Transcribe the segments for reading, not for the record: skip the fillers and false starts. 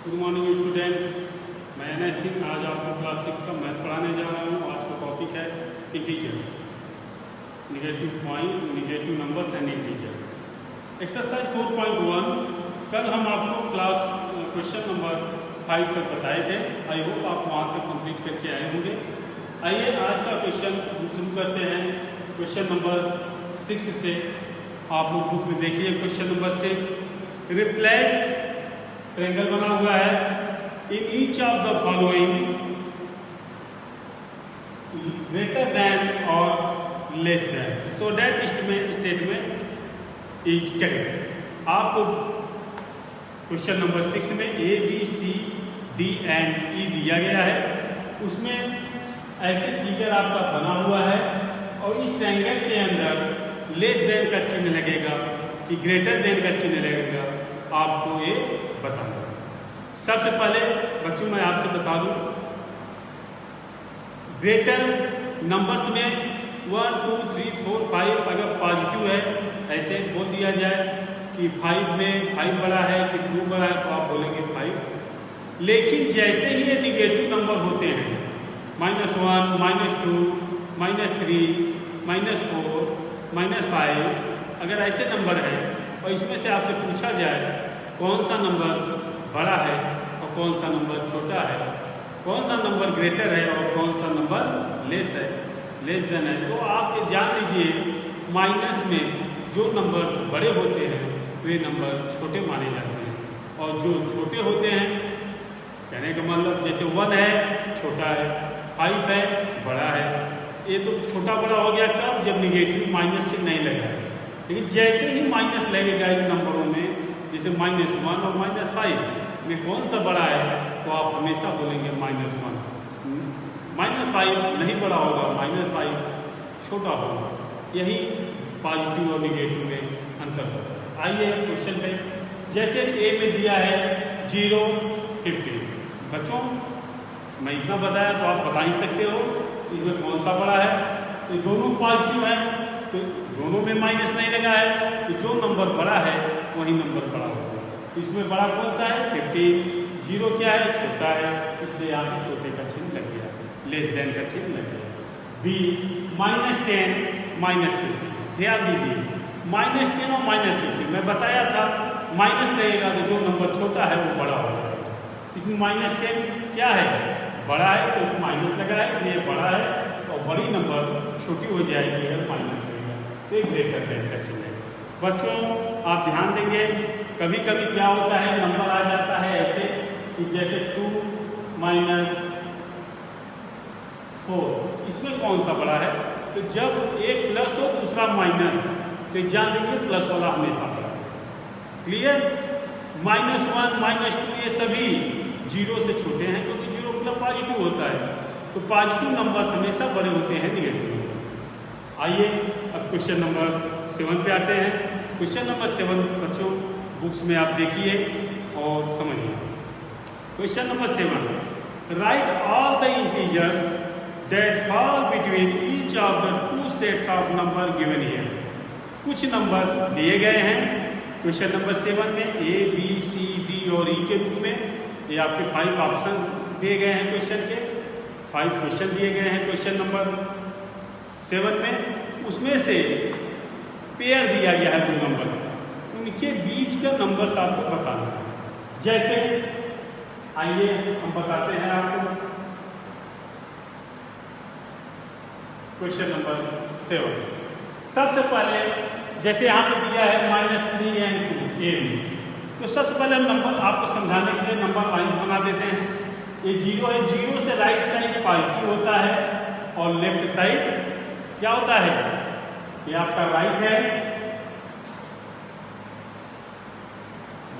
Good morning students, मैं NS Singh आज आपको क्लास 6 का मैथ पढ़ाने जा रहा हूँ। आज का टॉपिक है integers, negative point, negative numbers and integers. Exercise 4.1 कल हम आपको क्लास क्वेश्चन नंबर 5 तक बताए थे। आई होप आप वहाँ तक कंप्लीट करके आए होंगे। आइए आज का क्वेश्चन हम शुरू करते हैं क्वेश्चन नंबर 6 से। आप लोग बुक में देखिए क्वेश्चन नंबर 6। रिप्लेस ट्रायंगल बना हुआ है in each of the following greater than और less than so that statement is correct. आपको क्वेश्चन नंबर 6 में A B C D and E दिया गया है। उसमें ऐसे फिगर आपका बना हुआ है और इस ट्रायंगल के अंदर लेस देन का चिन्ह लगेगा कि ग्रेटर देन का चिन्ह लगेगा, आपको ये बताना। सबसे पहले बच्चों मैं आपसे बता दूं, ग्रेटर नंबर्स में 1 2 3 4 5 अगर पॉजिटिव है ऐसे बोल दिया जाए कि 5 में 5 बड़ा है कि 2 बड़ा है, तो आप बोलेंगे 5। लेकिन जैसे ही ये निगेटिव नंबर होते हैं -1 -2 -3 -4 -5, अगर ऐसे नंबर है और इसमें से आपसे पूछा जाए कौन सा नंबर बड़ा है और कौन सा नंबर छोटा है, कौन सा नंबर ग्रेटर है और कौन सा नंबर लेस देन है, तो आप ये जान लीजिए माइनस में जो नंबर्स बड़े होते हैं वे नंबर छोटे माने जाते हैं, और जो छोटे होते हैं, कहने का मतलब जैसे 1 है छोटा है, 5 है बड़ा है। ये तो छोटा बड़ा हो गया कब, जब निगेटिव माइनस चिन्ह नहीं लगा है। लेकिन जैसे ही माइनस लगेगा इन नंबरों में, जैसे -1 और -5 में कौन सा बड़ा है, तो आप हमेशा बोलेंगे -1। -5 नहीं बड़ा होगा, -5 छोटा होगा। यही पॉजिटिव और निगेटिव में अंतर होगा। आइए क्वेश्चन पे, जैसे ए में दिया है 0 50। बच्चों मैं इतना बताया तो आप बता ही सकते हो इसमें कौन सा बड़ा है। तो दोनों पॉजिटिव है तो दोनों में माइनस नहीं लगा है, तो जो नंबर बड़ा है वही नंबर बड़ा होगा। इसमें बड़ा कौन सा है 50, 0 क्या है छोटा है, इसलिए यहाँ पे छोटे का चिन्ह लग गया, लेस देन का चिन्ह लग गया। बी -10 -50, ध्यान दीजिए -10 और -50 मैं बताया था माइनस लगेगा तो जो नंबर छोटा है वो बड़ा होगा। इसमें -10 क्या है बड़ा है तो माइनस लगा है इसलिए बड़ा है, और बड़ी नंबर छोटी हो जाएगी है माइनस लगेगा, तो एक ग्रेटर देन का चिन्ह है। बच्चों आप ध्यान देंगे कभी कभी क्या होता है नंबर आ जाता है ऐसे कि जैसे 2 -4, इसमें कौन सा बड़ा है, तो जब एक प्लस हो दूसरा माइनस तो जान लीजिए प्लस वाला हमेशा बड़ा है। क्लियर? -1 -2 ये सभी 0 से छोटे हैं क्योंकि 0 प्लस पॉजिटिव होता है, तो पॉजिटिव नंबर हमेशा बड़े होते हैं निगेटिव नंबर। आइए अब क्वेश्चन नंबर 7 पे आते हैं। क्वेश्चन नंबर 7 बच्चों बुक्स में आप देखिए और समझिए। Question number 7, right all the integers that fall between each of the 2 sets of number given here. कुछ नंबर्स दिए गए हैं क्वेश्चन नंबर 7 में, ए बी सी डी और ई के रूप में। ये आपके 5 ऑप्शन दिए गए हैं क्वेश्चन के, 5 क्वेश्चन दिए गए हैं क्वेश्चन नंबर 7 में। उसमें से पेयर दिया गया है 2 नंबर्स का, उनके बीच का नंबर्स आपको बताना है। जैसे आइए हम बताते हैं आपको क्वेश्चन नंबर 7। सबसे पहले जैसे यहाँ पे दिया है -3 and 2 ए में, तो सबसे पहले हम नंबर आपको समझाने के लिए नंबर लाइन्स बना देते हैं। ये 0 है, 0 से राइट साइड पॉजिटिव होता है और लेफ्ट साइड क्या होता है, ये आपका राइट है,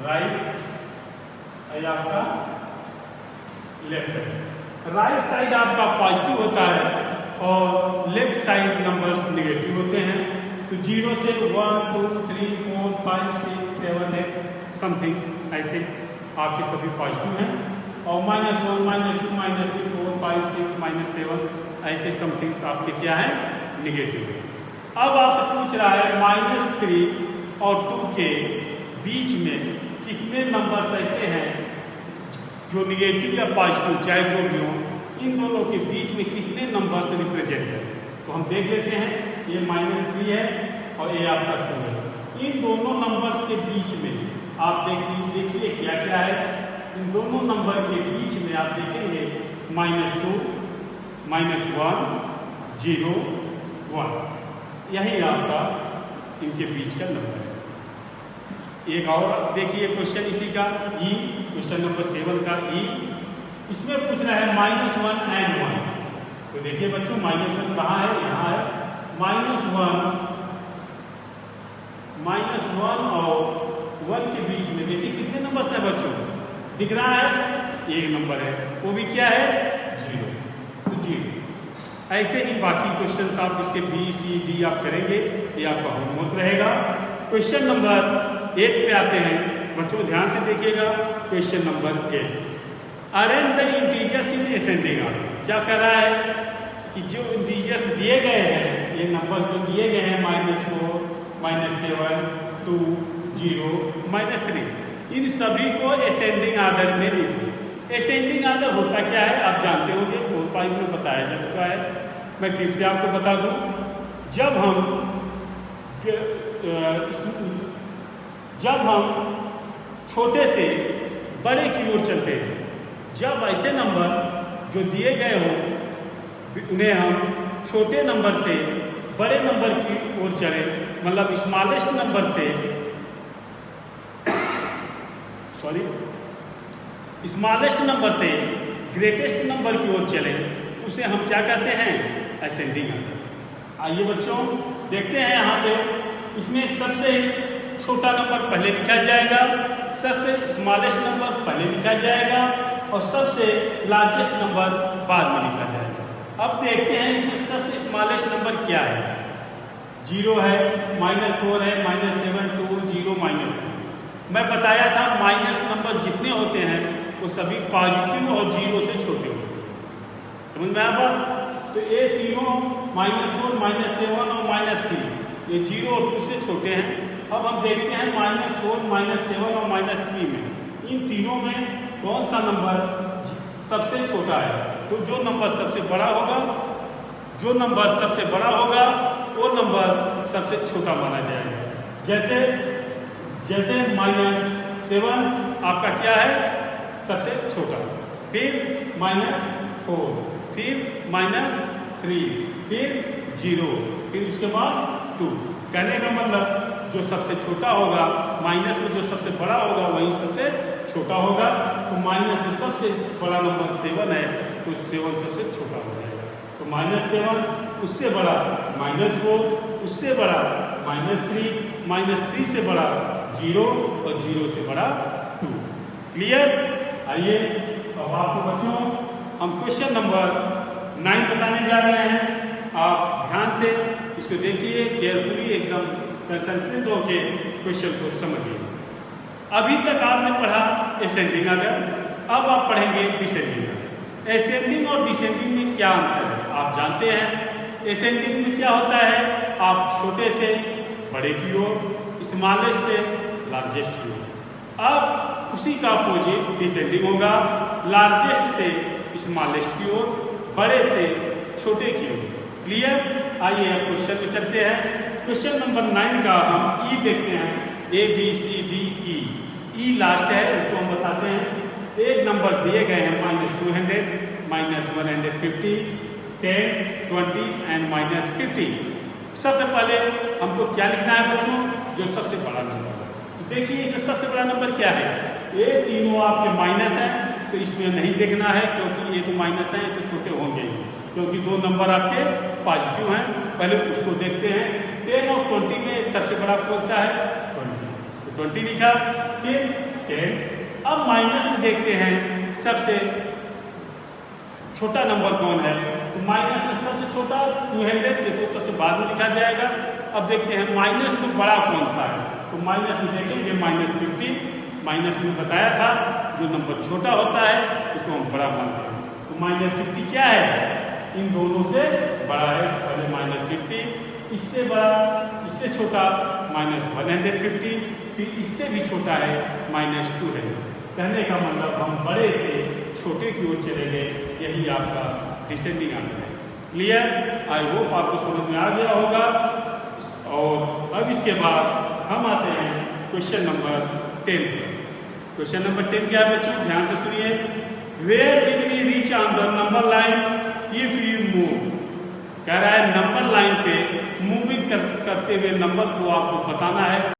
राइट ये आपका लेफ्ट है। राइट साइड आपका पॉजिटिव होता है और लेफ्ट साइड नंबर्स निगेटिव होते हैं। तो 0 से 1 2 3 4 5 6 7 8 समथिंग्स ऐसे आपके सभी पॉजिटिव हैं, और -1 -2 -3 4 5 6 -7 ऐसे समथिंग्स आपके क्या हैं निगेटिव। अब आपसे पूछ रहा है -3 और 2 के बीच में कितने नंबर्स ऐसे हैं जो निगेटिव या पॉजिटिव चाहे जो भी हो, इन दोनों के बीच में कितने नंबर से रिप्रेजेंट है। तो हम देख लेते हैं, ये -3 है और ये आपका 2 है। इन दोनों नंबर्स के बीच में आप देखिए क्या क्या है। इन दोनों नंबर के बीच में आप देखेंगे -2, -1, 0, 1, यही आपका इनके बीच का नंबर है। एक और देखिए क्वेश्चन इसी का ई, क्वेश्चन नंबर 7 का ई, इसमें पूछ रहा है -1 and 1। तो देखिए बच्चों -1 कहाँ है, यहाँ है। -1 और 1 के बीच में देखिए कितने नंबर है बच्चों, दिख रहा है, एक नंबर है, वो भी क्या है, 0। तो 0। ऐसे ही बाकी क्वेश्चन आप इसके बी सी डी आप करेंगे, ये आपका होमवर्क रहेगा। क्वेश्चन नंबर 8 पे आते हैं बच्चों, ध्यान से देखिएगा। Question number 8, arrange the integers in ascending order. क्या कर रहा है कि जो इंटीजर्स दिए गए हैं, ये नंबर जो दिए गए हैं -4, -7, 2, 0, -3, इन सभी को असेंडिंग ऑर्डर में लिखो। असेंडिंग ऑर्डर होता क्या है आप जानते होंगे, 4, 5 में बताया जा चुका है। मैं फिर से आपको बता दूं, जब हम छोटे से बड़े की ओर चलते हैं, जब ऐसे नंबर जो दिए गए हों उन्हें हम छोटे नंबर से बड़े नंबर की ओर चलें, मतलब स्मॉलेस्ट नंबर से स्मॉलेस्ट नंबर से ग्रेटेस्ट नंबर की ओर चलें, उसे हम क्या कहते हैं, असेंडिंग ऑर्डर। आइए बच्चों देखते हैं, यहाँ पे इसमें सबसे छोटा नंबर पहले लिखा जाएगा, सबसे स्मॉलेस्ट नंबर पहले लिखा जाएगा और सबसे लार्जेस्ट नंबर बाद में लिखा जाएगा। अब देखते हैं इसमें सबसे स्मॉलेस्ट नंबर क्या है। 0 है, -4 है, -7, 2, 0, -3। मैं बताया था माइनस नंबर जितने होते हैं वो सभी पॉजिटिव और 0 से छोटे होते हैं। समझ में आया बात? तो ये तीनों -4, -7 और -3 ये 0 और 2 से छोटे हैं। अब हम देखते हैं -4, -7 और -3 में, इन तीनों में कौन सा नंबर सबसे छोटा है। तो जो नंबर सबसे बड़ा होगा, जो नंबर सबसे बड़ा होगा वो नंबर सबसे छोटा माना जाएगा। जैसे -7 आपका क्या है, सबसे छोटा, फिर -4, फिर -3, फिर 0, फिर उसके बाद 2। कहने का मतलब जो सबसे छोटा होगा, माइनस में जो सबसे बड़ा होगा वही सबसे छोटा होगा। तो माइनस में सबसे बड़ा नंबर 7 है, तो 7 सबसे छोटा हो जाएगा। तो -7 उससे बड़ा -4, उससे बड़ा -3, -3 से बड़ा 0 और 0 से बड़ा 2। क्लियर? आइए अब आपको बच्चों हम क्वेश्चन नंबर 9 बताने जा रहे हैं। आप ध्यान से इसको देखिए, केयरफुली एकदम कंसंट्रेट होके क्वेश्चन को समझिए। अभी तक आपने पढ़ा असेंडिंग ऑर्डर, अब आप पढ़ेंगे डिसेंडिंग ऑर्डर। असेंडिंग और डिसेंडिंग में क्या अंतर है आप जानते हैं। असेंडिंग में क्या होता है, आप छोटे से बड़े की ओर, स्मॉलेस्ट से लार्जेस्ट की ओर। अब उसी का अपोजिट डिसेंडिंग होगा, लार्जेस्ट से स्मॉलेस्ट की ओर, बड़े से छोटे की ओर। क्लियर? आइए अब क्वेश्चन में चलते हैं। क्वेश्चन नंबर 9 का हम ई देखते हैं, ABCDE। ई लास्ट है, उसको हम बताते हैं। एक नंबर दिए गए हैं -200, -150, 10, 20 एंड -50। सबसे पहले हमको क्या लिखना है बच्चों, जो सबसे बड़ा नंबर है। तो देखिए इसमें सबसे बड़ा नंबर क्या है, ये तीनों आपके माइनस हैं, तो इसमें नहीं देखना है क्योंकि ये तो माइनस हैं, तो छोटे होंगे क्योंकि 2 नंबर आपके पॉजिटिव हैं। पहले उसको देखते हैं, 10 और 20 में सबसे बड़ा कौन सा है, 20, तो 20 लिखा, फिर 10। अब माइनस में देखते हैं सबसे छोटा नंबर कौन है, तो माइनस में सबसे छोटा 200, तो सबसे बाद में लिखा जाएगा। अब देखते हैं माइनस में बड़ा कौन सा है, तो माइनस में देखेंगे -50। माइनस में बताया था जो नंबर छोटा होता है उसको हम बड़ा मानते हैं। तो -50 क्या है, इन दोनों से बड़ा है। पहले -50, इससे बड़ा, इससे छोटा -150, फिर इससे भी छोटा है -200। कहने का मतलब हम बड़े से छोटे की ओर चले गए, यही आपका डिसेंडिंग ऑर्डर है। क्लियर? आई होप आपको समझ में आ गया होगा। और अब इसके बाद हम आते हैं क्वेश्चन नंबर 10 पर। क्वेश्चन नंबर 10 क्या है बच्चों, ध्यान से सुनिए। Where will we reach on the number line if you move. कह रहा है नंबर लाइन पे मूविंग करते हुए नंबर को आपको बताना है।